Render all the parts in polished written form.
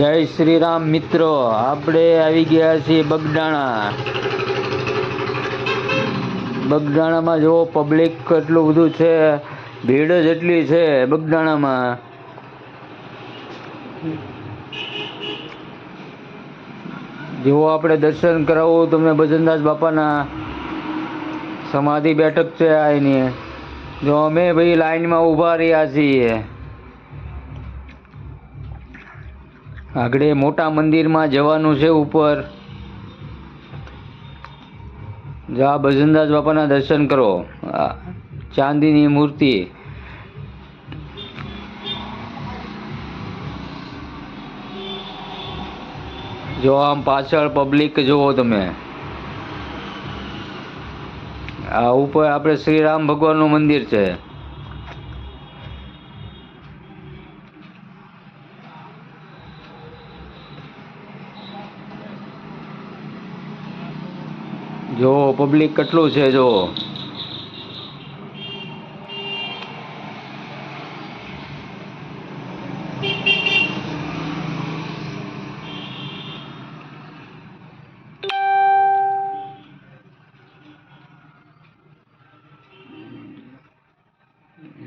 જય શ્રી રામ મિત્રો, આપણે આવી ગયા છીએ બગદાણા. બગદાણામાં જો પબ્લિક કેટલું બધું છે, ભીડ જ એટલી છે બગદાણામાં. જો આપણે દર્શન કરાવું તમને ભજનદાસ બાપાના. સમાધિ બેઠક છે આ એની. જો અમે ભાઈ લાઈનમાં ઊભા રહ્યા છીએ. આગળ મોટા મંદિરમાં જવાનું છે ઉપર. જા ભજનદાસ બાપાના દર્શન કરો. ચાંદીની મૂર્તિ. જો આમ પાછળ પબ્લિક જુઓ તમે. આ ઉપર આપણે શ્રી રામ ભગવાનનું મંદિર છે. જો પબ્લિક કેટલું છે જો.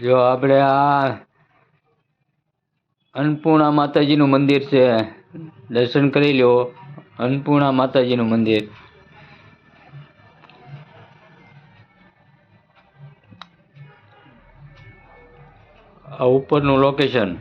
જો આપણે આ અન્નપૂર્ણા માતાજીનું મંદિર છે, દર્શન કરી લો. અન્નપૂર્ણા માતાજીનું મંદિર. આ ઉપરનું લોકેશન.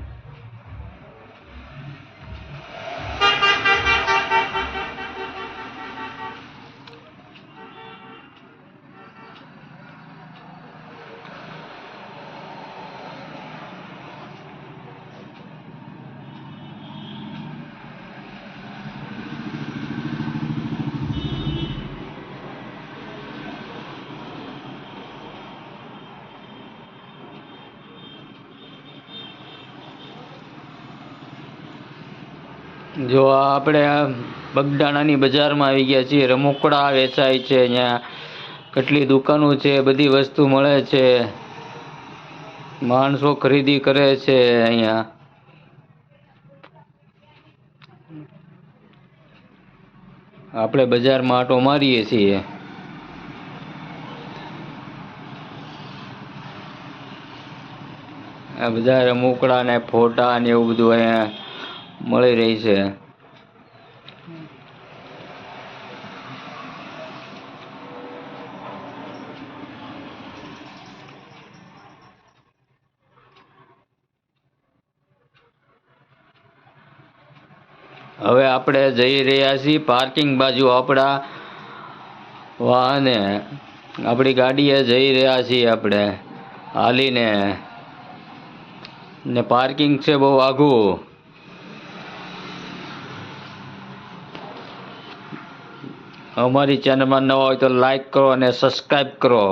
જો આપણે બગદાણાની બજારમાં આવી ગયા છીએ. રમકડા વેચાય છે અહીંયા. કેટલી દુકાનો છે, બધી વસ્તુ મળે છે. માણસો ખરીદી કરે છે અહીંયા. આપણે બજારમાં આંટો મારીએ છીએ. આ બધા રમકડા ને ફોટા ને એવું બધું અહીંયા મળી રહી છે. હવે આપણે જઈ રહ્યા છીએ પાર્કિંગ બાજુ. આપણા વાહને આપણી ગાડીએ જઈ રહ્યા છીએ આપણે હાલીને. ને પાર્કિંગ છે બહુ આઘું. અમારી ચેનલમાં નવા હોય તો લાઈક કરો અને સબસ્ક્રાઈબ કરો.